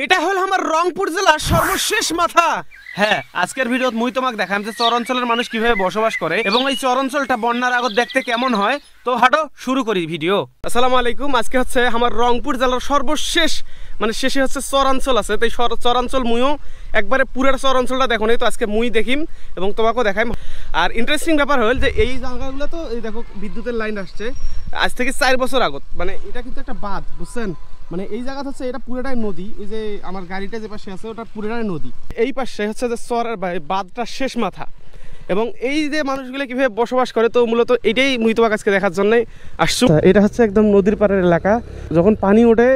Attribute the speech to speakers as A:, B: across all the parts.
A: এটা হলো আমার রংপুর জেলার সর্বশেষ মাথা। হ্যাঁ, আজকের ভিডিওত মুই তোমাক দেখাম যে চর অঞ্চলের মানুষ কিভাবে বসবাস করে এবং এই চর অঞ্চলটা বন্যার আগত দেখতে কেমন হয়। তো হাঁটো শুরু করি ভিডিও। আসসালামু আলাইকুম। আজকে হচ্ছে আমার রংপুর জেলার সর্বশেষ মানে শেষে হচ্ছে চরাঞ্চল আছে। তো এই চরাঞ্চল মুইও একবারে পুরের চরাঞ্চলটা দেখো নাই, তো আজকে মুই দেখিম এবং তোমাকেও দেখাইম। আর ইন্টারেস্টিং ব্যাপার হল যে এই জায়গাগুলো তো এই দেখো বিদ্যুতের লাইন আসছে আজ থেকে 4 বছর আগত। মানে এটা কিন্তু একটা বাঁধ, বুঝছেন? মানে এই জায়গা হচ্ছে এটা পুরোটাই নদী। এই যে আমার গাড়িটা যে পাশে আছে ওটা পুরোটাই নদী। এই পাশে হচ্ছে যে চরের বাঁধটা শেষ মাথা এবং এই যে মানুষগুলো কিভাবে বসবাস করে, তো মূলত এটাই মুই তোমাকে আজকে দেখার জন্যই আসছো। এটা হচ্ছে একদম নদীর পাড়ের এলাকা। যখন পানি ওঠে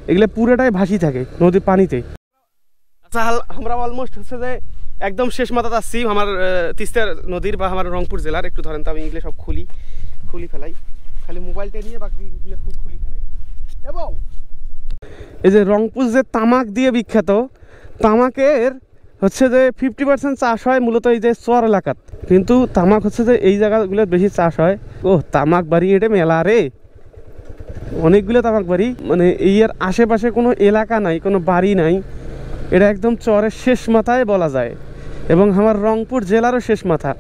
A: এগুলো পুরোটাই ভাসি থাকে নদীর পানিতে। আচ্ছা, আমরা অলমোস্ট হচ্ছে যে একদম শেষ মাথাতে আসছি আমার তিস্তার নদীর বা আমার রংপুর জেলার। একটু ধরেন তো আমি এগুলো সব খুলি ফেলাই, খালি মোবাইলটা নিয়ে বাকিগুলো খুলি ফেলাই। এবং এই যে রংপুর যে তামাক দিয়ে বিখ্যাত, তামাকের হচ্ছে যে 50% চাষ হয় মূলত এই যে চর এলাকাত, কিন্তু তামাক হচ্ছে যে এই জায়গাগুলো বেশি চাষ হয়। ও তামাক বাড়ি এটা মেলা রে, অনেকগুলো তামাক বাড়ি। মানে এই এর আশেপাশে কোনো এলাকা নাই, কোনো বাড়ি নাই। এটা একদম চরের শেষ মাথায় বলা যায় এবং আমার রংপুর জেলারও শেষ মাথা।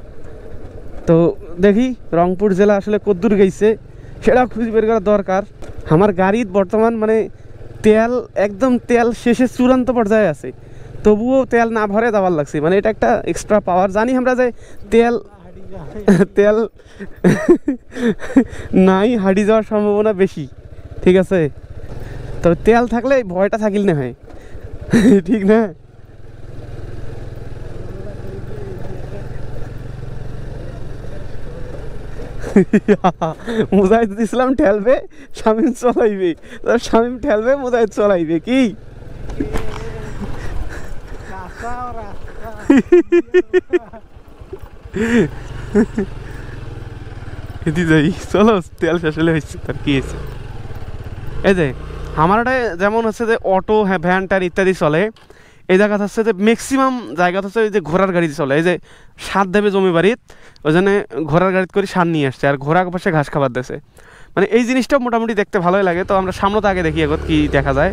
A: তো দেখি রংপুর জেলা আসলে কদ্দূর গেছে সেটা খুঁজে বের করা দরকার। আমার গাড়ির বর্তমান মানে তেল একদম তেল শেষে চূড়ান্ত পর্যায়ে আছে, তবুও তেল না ভরে যাওয়ার লাগছে। মানে এটা একটা এক্সট্রা পাওয়ার। জানি আমরা যে তেল নাই, হারিয়ে যাওয়ার সম্ভাবনা বেশি, ঠিক আছে? তবে তেল থাকলে ভয়টা থাকিল না হয়, ঠিক না? মুজাহিদ ইসলাম ঠেলবে, শামীম চলাইবে, শামীম ঠেলবে, মুজাহিদ চলাইবে। কি যাই, চলো তেল শেষ হলে হচ্ছে তার কি হয়েছে। এই যে আমার যেমন হচ্ছে যে অটো, হ্যাঁ, ভ্যান ট্যান ইত্যাদি চলে। এই জায়গা হচ্ছে যে ম্যাক্সিমাম জায়গা হচ্ছে যে ঘোড়ার গাড়িতে চলে। এই যে সার দেবে জমি বাড়িত, ওই জন্য ঘোড়ার গাড়িতে করে সার নিয়ে আসছে আর ঘোড়া পাশে ঘাস খাবার দিয়েছে। মানে এই জিনিসটা মোটামুটি দেখতে ভালোই লাগে। তো আমরা সামনে তো আগে দেখি এখন কি দেখা যায়।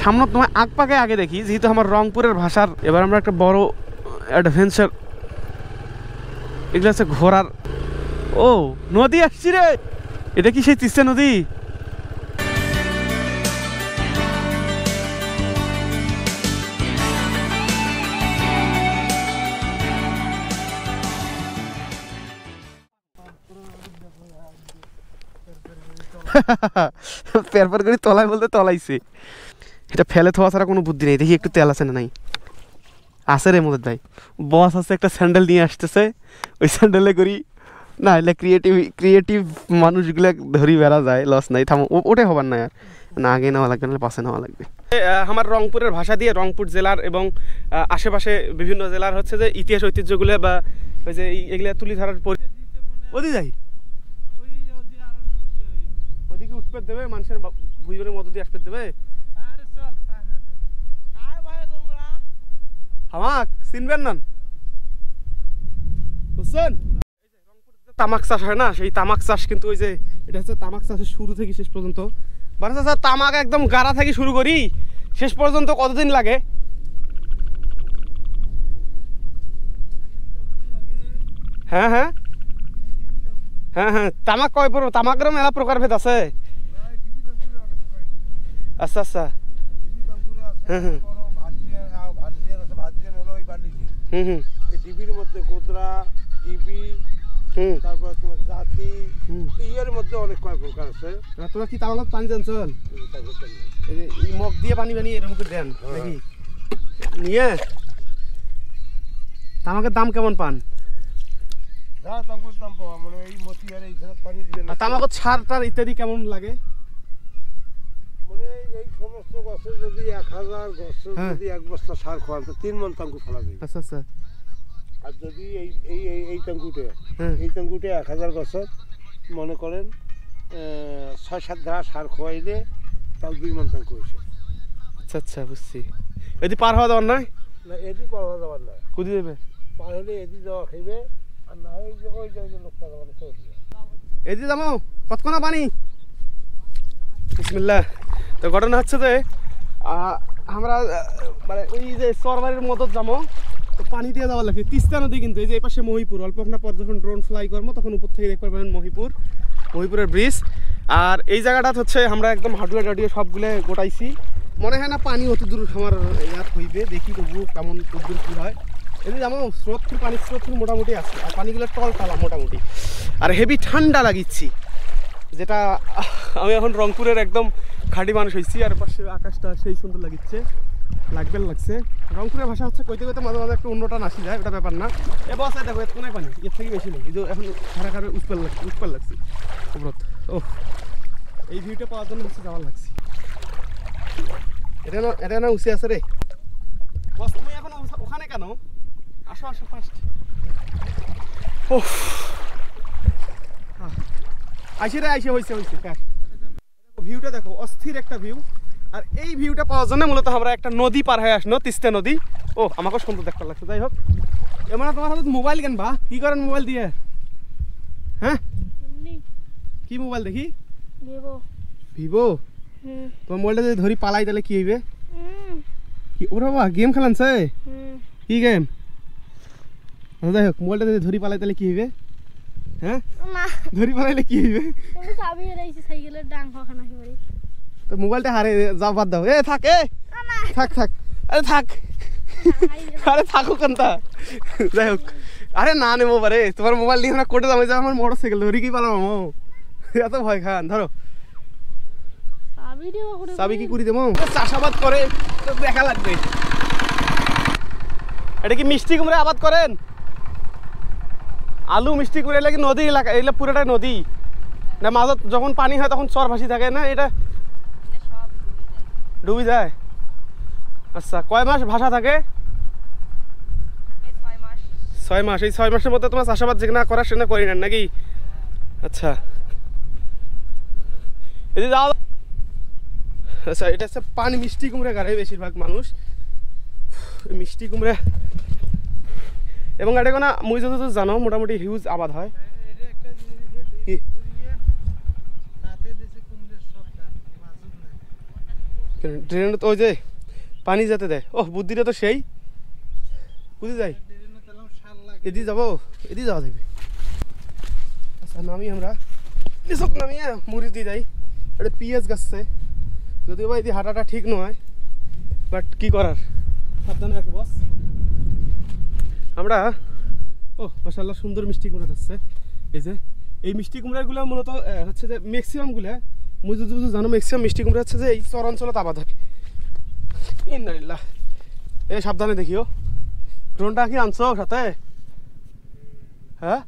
A: সামনে তোমার আগপাকে আগে দেখি, যেহেতু আমার রংপুরের ভাষার। এবার আমরা একটা বড় অ্যাডভেঞ্চার, এগুলো হচ্ছে ঘোড়ার। ও নদী আসছি রে, এটা কি সেই তিস্তা নদী? পেরপর করে তলায় বলতে তলাইছে। এটা ফেলে থোয়া ছাড়া কোনো বুদ্ধি নেই। দেখি একটু তেল আছে না নাই। আছে রে মোদের ভাই, বস আছে একটা স্যান্ডেল নিয়ে আসতেছে, ওই স্যান্ডেলে করি না হলে ক্রিয়েটিভ মানুষগুলো ধরি বেড়া যায়। লস নাই, থামো, ওটাই হবার না। আর না আগে নেওয়া লাগবে, না পাশে নেওয়া লাগবে। আমার রংপুরের ভাষা দিয়ে রংপুর জেলার এবং আশেপাশে বিভিন্ন জেলার হচ্ছে যে ইতিহাস ঐতিহ্যগুলো বা ওই যে এগুলো তুলি ধরার ওদি যাই ওদিকে উঠপেট দেবে, মানুষের ভুইবের মতো দিয়ে আসপেট দেবে। হামাক চিনবেন না, বুঝছেন? তামাক চাষ হয় না, সেই তামাক চাষ কিন্তু ওই যে এটা হচ্ছে তামাক চাষের শুরু থেকে শেষ পর্যন্ত। মানে স্যার তামাক একদম গাড়া থেকে শুরু করি শেষ পর্যন্ত কতদিন লাগে? হ্যাঁ হ্যাঁ হ্যাঁ হ্যাঁ তামাক কয় তামাকেরও মেলা প্রকার ভেদ আছে। আচ্ছা আচ্ছা, হ্যাঁ হ্যাঁ
B: ডিবির মধ্যে গোদরা, ডিবি, তারপর তোমার জাতি, এর মধ্যে অনেক কয় প্রকার আছে।
A: তোমরা কি তামাক পানি দেন? চল মগ দিয়ে পানি বানিয়ে এরকম করে দেন নাকি? নিয়ে তামাকের দাম কেমন পান?
B: তামাকের দাম পাওয়া মানে এই মতিহার এই পানি দিবেন।
A: তামাকের ছাড় টার ইত্যাদি কেমন লাগে?
B: মানে এই সমস্ত গাছে যদি 1000 গাছে যদি 1 বস্তা সার খাওয়ান তো 3 মণ তাঙ্কু ফলা যায়।
A: আচ্ছা আচ্ছা।
B: আর যদি এই তাঙ্কুটে 1000 গাছত মনে করেন 6-7 ধারা সার খাওয়াইলে তাও 2 মণ তাঙ্কু হয়েছে।
A: আচ্ছা আচ্ছা, বুঝছি। এদি পার হওয়া যাওয়ার নয়
B: না, এদি পার হওয়া যাওয়ার নয়।
A: কুদি দেবে
B: পার হলে এদি যাওয়া খাইবে, আর না ওই যে লোকটা যাওয়ার চলবে।
A: এদি যাবো কতক্ষণ পানি। বিসমিল্লাহ। তো ঘটনা হচ্ছে যে আমরা মানে ওই যে সরবারির মদত যাবো, তো পানি দিয়ে যাওয়ার লাগে তিস্তা নদী, কিন্তু এই যে এই পাশে মহিপুর, অল্প আপনার পর যখন ড্রোন ফ্লাই করবো তখন উপর থেকে দেখতে পাবেন মহিপুরের ব্রিজ। আর এই জায়গাটা হচ্ছে আমরা একদম হাডুয়া টাডুয়া সবগুলো গোটাইছি, মনে হয় না পানি অত দূর আমার ইয়াত হইবে, দেখি তবু কেমন কতদূর কী হয়। এদিকে যেমন পানির স্রোত মোটামুটি আছে, আর পানিগুলো টলটালা মোটামুটি, আর হেভি ঠান্ডা লাগিচ্ছি, যেটা আমি এখন রংপুরের একদম খাঁটি মানুষ হয়েছি। আর পাশে আকাশটা সেই সুন্দর লাগছে, লাগছে। রংপুরের ভাষা হচ্ছে কইতে কইতে মাঝে মাঝে একটু অন্যটা নাসি যায়, ওটা ব্যাপার না। এ বসায় দেখো এত নাই পানি, এর থেকে বেশি নেই, এই যে এখন খারা উৎপাল লাগছে অবরত। ও এই ভিউটা পাওয়ার জন্য হচ্ছে যাওয়ার লাগছে। এটা না উঁচে আছে রে বস, তুমি এখন ওখানে কেন? আসো ফার্স্ট। ও আইসে হয়েছে ভিউটা দেখো, অস্থির একটা ভিউ। আর এই ভিউটা পাওয়ার জন্য মূলত আমরা একটা নদী পার হয়ে আসলো, তিস্তা নদী। ও আমাকে সুন্দর দেখতে লাগছে। যাই হোক, এমন তোমার হাতে মোবাইল কেন বা কি করেন মোবাইল দিয়ে? হ্যাঁ কি মোবাইল দেখি? ভিভো। তোমার মোবাইলটা যদি ধরি পালাই তাহলে কি হইবে? কি ওরা বাবা গেম খেলানছে? কি গেম? যাই হোক, মোবাইলটা যদি ধরি পালাই তাহলে কি হইবে? হ্যাঁ ধরি পালাইলে কি হইবে? তো মোবাইলটা হারে যাও, বাদ দাও। থাক আরে থাক আরে থাকো কেনটা। যাই হোক, আরে না নেবো পারে তোমার মোবাইল নিয়ে আমরা কোটে যাবো, আমার মোটর সাইকেল ধরি কি পালাম? এত ভয় খান, ধরো চাবি কি করি দেবো? চাষাবাদ করে দেখা লাগবে। এটা কি মিষ্টি কুমড়া আবাদ করেন? আলু মিষ্টি কুমড়া এলে কি নদী এলাকা? এগুলো পুরোটাই নদী না? মাঝত যখন পানি হয় তখন চর ভাসি থাকে না? এটা ডুবি যায়। আচ্ছা, কয় মাস ভাষা থাকে? 6 মাস। এই 6 মাসের মধ্যে তোমার চাষাবাদ যেখানে করার সেখানে করি নেন নাকি? আচ্ছা এদিকে যাও। আচ্ছা, এটা হচ্ছে পানি মিষ্টি কুমড়া গাড়ে বেশিরভাগ মানুষ মিষ্টি কুমড়া, এবং এটা কোনো মুই যত জানো মোটামুটি হিউজ আবাদ হয়। কি ড্রেনে তো ওই যে পানি যেতে দেয়। ও বুদ্ধিটা তো সেই বুঝি যায়। এদি যাবো, এদি যাওয়া যাবে। আচ্ছা নামি আমরা এসব নামিয়ে মুড়ি দিয়ে যাই। এটা পিঁয়াজ গাছছে, যদিও বা এদি হাঁটাটা ঠিক নয়, বাট কি করার, সাবধানে রাখো বস। আমরা ও মাশাআল্লাহ সুন্দর মিষ্টি কুমড়া যাচ্ছে। এই যে এই মিষ্টি কুমড়াগুলো মূলত হচ্ছে যে ম্যাক্সিমামগুলো মুই যদি জানো, ম্যাক্সিমাম মিষ্টি কুমড়া হচ্ছে যে এই চরাঞ্চলত আবাদ হয়। ইন্নালিল্লাহ। এই সাবধানে দেখিও। ড্রোনটা কি আনছো সাথে? হ্যাঁ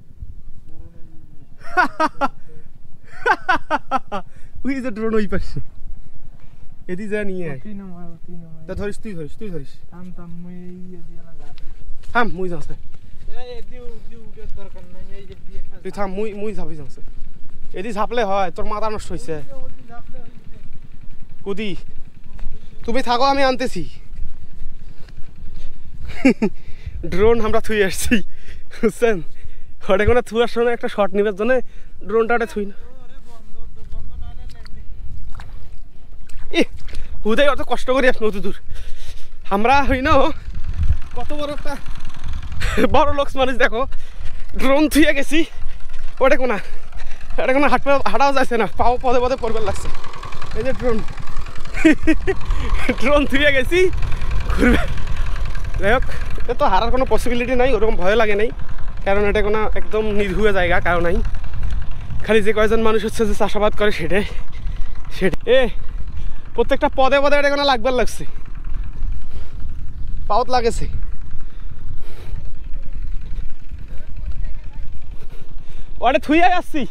A: ওই যে ড্রোন ওই পাশে, এদি যা নিয়ে আয়। তা ধরিস, তুই ধরিস। থাম মুই যাচ্ছে, তুই থাম, মুই ঝাপি যাচ্ছে। এদি ঝাপলে হয়, তোর মাথা নষ্ট হয়েছে। কুদি তুমি থাকো, আমি আনতেছি। ড্রোন আমরা থুই আসছি বুঝছেন, ওটা কোনো থুয়ার সময় একটা শট নিবার জন্য ড্রোনটা ওটা থুই না। হুদাই অত কষ্ট করে আসলো অত দূর। আমরা হই না কত বড় একটা বড় লোক মানুষ, দেখো ড্রোন থুয়ে গেছি। ওটা কোনো হাঁটাও যাচ্ছে না, পাও পদে পদে পড়বার লাগছে। এই যে ড্রোন থুয়ে গেছি ঘুরবে। যাই হোক, এটা তো হারার কোনো পসিবিলিটি নাই, ওরকম ভয় লাগে নাই, কারণ এটা কোনো একদম নির্ভুয়া জায়গা কারো নাই। খালি যে কয়জন মানুষ হচ্ছে যে চাষাবাদ করে সেটাই প্রত্যেকটা পদে পদে এটা কোনো লাগবার লাগছে, পাওত লাগেছে। ওটা থুইয়াই আসছি,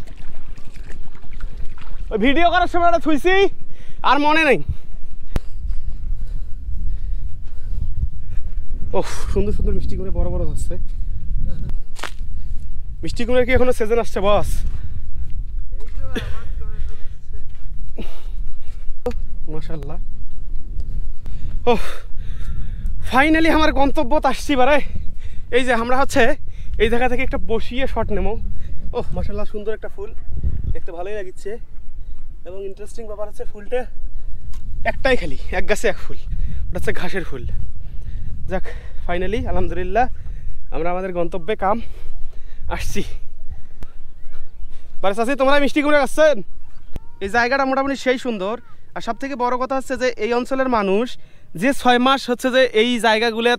A: ওই ভিডিও করার সময় ওটা থুইছি আর মনে নেই। ও সুন্দর সুন্দর মিষ্টি কুমড়া বড় বড় হচ্ছে। মিষ্টি কুমড়ার কি এখনো সিজন আসছে বস? মাশাআল্লাহ। ও ফাইনালি আমার গন্তব্যত আসছি বারে। এই যে আমরা হচ্ছে এই জায়গা থেকে একটা বসিয়ে শট নেবো। ও মাশাআল্লাহ সুন্দর একটা ফুল, দেখতে ভালোই লাগছে। এবং ইন্টারেস্টিং ব্যাপার হচ্ছে ফুলটা একটাই খালি, এক গাছে এক ফুল, ওটা হচ্ছে ঘাসের ফুল। যাক, ফাইনালি আলহামদুলিল্লাহ আমরা আমাদের গন্তব্যে কাম আসছি। বারে চাচি, তোমরা মিষ্টি কুমড়া আসছেন? এই জায়গাটা মোটামুটি সেই সুন্দর। আর সব থেকে বড় কথা হচ্ছে যে এই অঞ্চলের মানুষ যে 6 মাস হচ্ছে যে এই জায়গাগুলো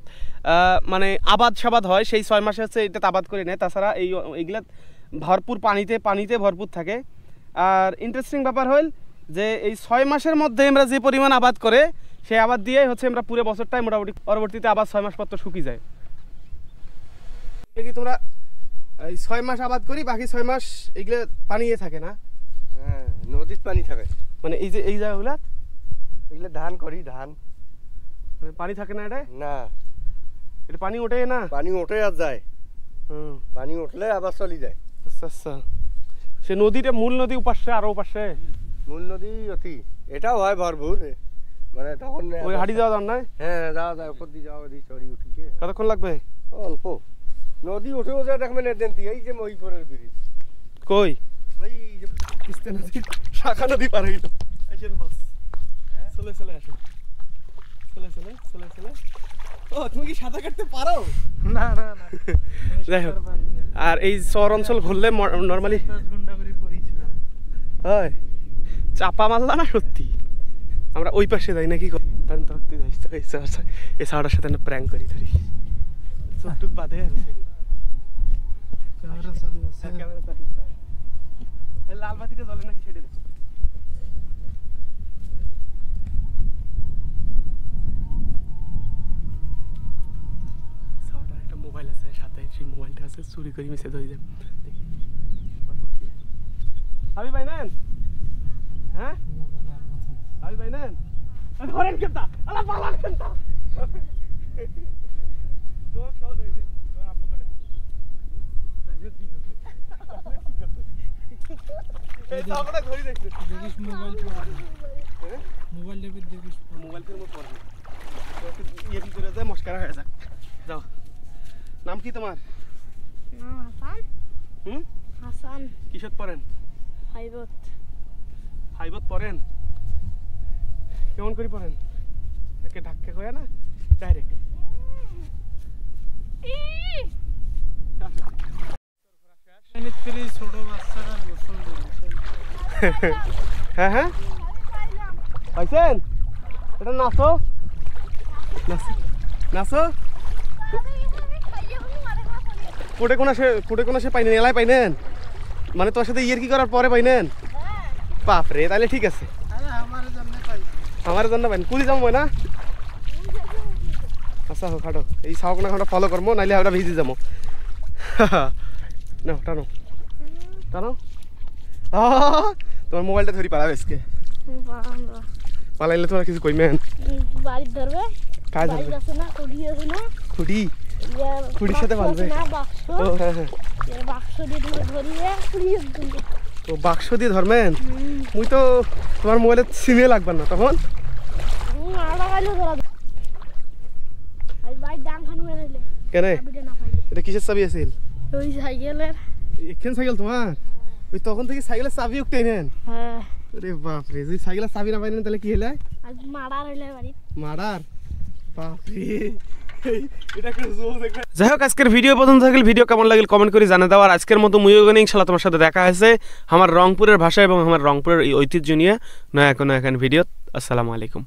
A: মানে আবাদ সাবাদ হয়, সেই 6 মাসে হচ্ছে এটাতে আবাদ করে নেয়। তাছাড়া এইগুলো ভরপুর পানিতে ভরপুর থাকে। আর ইন্টারেস্টিং ব্যাপার হল যে এই 6 মাসের মধ্যে আমরা যে পরিমাণ আবাদ করে, সেই আবাদ দিয়ে হচ্ছে আমরা পুরো বছরটাই মোটামুটি, পরবর্তীতে আবার 6 মাস পর তো শুকিয়ে যায়। কি তোমরা এই 6 মাস আবাদ করি, বাকি 6 মাস এগুলো পানিয়ে থাকে না?
B: হ্যাঁ, নদীর পানি থাকে।
A: মানে এই যে এই জায়গাগুলো
B: এগুলো ধান করি, ধান
A: মানে পানি থাকে না?
B: না,
A: এটা পানি ওঠে না?
B: পানি ওঠে আর যায়। পানি উঠলে আবার চলে যায়।
A: আচ্ছা আচ্ছা। সে নদীটা মূল নদী উপাসে, আরো উপাসে
B: মূল নদী অতি, এটাও হয় ভরপুর। মানে তখন
A: ওই হাঁটি যাওয়া যান না?
B: হ্যাঁ, যাওয়া যায়, উপর দিয়ে যাওয়া দিয়ে চড়ি উঠিকে।
A: কতক্ষণ লাগবে?
B: অল্প। নদী উঠেও যায়, দেখবেন এদেন্তি এই যে মহিপুরের ব্রিজ।
A: কই?
B: এই যে
A: তিস্তা নদী, শাখা নদী পার হইল। আসেন বস, চলে চলে আসো, চলে চলে চলে চলে। ও, তুমি কি সাঁতার কাটতে পারো?
B: না না না,
A: যাই হোক, আর এই চর অঞ্চল ঘুরলে নর্মালি
B: 10 ঘন্টা করে পড়িছিলাম।
A: হয় চাপা মারলা না সত্যি? আমরা ওই পাশে যাই নাকি? এই সাউটার সাথে না প্র্যাঙ্ক করি ধরি চোখটুক বাদে।
B: ক্যামেরা চালু আছে।
A: ক্যামেরা চালু। লাল বাতিটা জ্বলে নাকি সেটা দেখো। সাউটার একটা মোবাইল আছে সাথে, সেই মোবাইলটা আছে, চুরি করে মেসেজ হয়ে যাবে। হাবি ভাই নেন? হ্যাঁ হাবি ভাই নেন? ধরেন কেনটা? আলা পালান কেনটা? তোমার সহজ হয়ে যায়, তোমার আব্বু কাটে। তাইলে ঠিক আছে। এই সাউটা ধরে দেখছিস?
B: দেখিস মোবাইল পড়ে।
A: হ্যাঁ?
B: মোবাইল লেবে দেখিস।
A: মোবাইল ফের মত পড়ে। ইয়ে কি করে যায়, মস্কারা হয়ে যাক। যাও। নাম কি তোমার?
C: নাম হাসান।
A: হুম?
C: হাসান।
A: কিসত পড়েন?
C: ফাইভত।
A: ফাইভত পড়েন? কেমন করে পড়েন? একে ধাক্কা কয়া না ডাইরেক্ট?
B: ছোট বাচ্চারা গোসল করে।
A: হ্যাঁ হ্যাঁ, পাইছেন? এটা নাচো নাচো নাচো। কোটে কোনা সে পাইনেন, এলাই পাইনেন? মানে তোর সাথে ইয়ের কি করার পরে পাইনেন? বাপরে, তাহলে ঠিক আছে। আমার জন্য পাইন কুদি যাবো না? আচ্ছা হোক, হাঁটো। এই সাউকনা খানটা ফলো করবো, নাইলে আমরা ভিজি যাবো। না টানো টানো। তোমার মোবাইলটা ধরি পালাবে আজকে। পালাইলে তোমার কিছু কইমেন?
C: বাড়ি ধরবে।
A: কাজ
C: বাড়ি
A: ধরবে?
C: আছে না, কুড়ি আছে না।
A: খুঁড়ি? খুঁড়ির সাথে বাঁধবে? ও হ্যাঁ হ্যাঁ।
C: বাক্স দিয়ে ধরিয়ে কুড়ি ধরবে।
A: ও বাক্স দিয়ে ধরবেন? মুই তো তোমার মোবাইলে সিমে লাগবে না তখন।
C: লাগাইলে ধরা যাবে। আর বাইক ডাং খান হয়ে রইলে
A: কেন?
C: চাবিটা না পাইলে।
A: এটা কিসের চাবি আছিল?
C: ওই সাইকেলের।
A: এখান সাইকেল তোমার? ওই তখন থেকে সাইকেলের চাবি উঠতে নেন?
C: হ্যাঁ।
A: আরে বাপরে, যদি সাইকেলের চাবি না পাইলেন তাহলে কি হলে?
C: আজ মারার হইলে বাড়ি।
A: মারার? বাপরে, যাই হোক, আজকের ভিডিও পর্যন্ত থাকলে ভিডিও কেমন লাগলে কমেন্ট করে জানা দাও। আর আজকের মতো মুইওগানি ইনশাআল্লাহ তোমার সাথে দেখা হয়েছে আমার রংপুরের ভাষা এবং আমার রংপুরের ঐতিহ্য নিয়ে নয়া কোনো ভিডিও। আসসালামু আলাইকুম।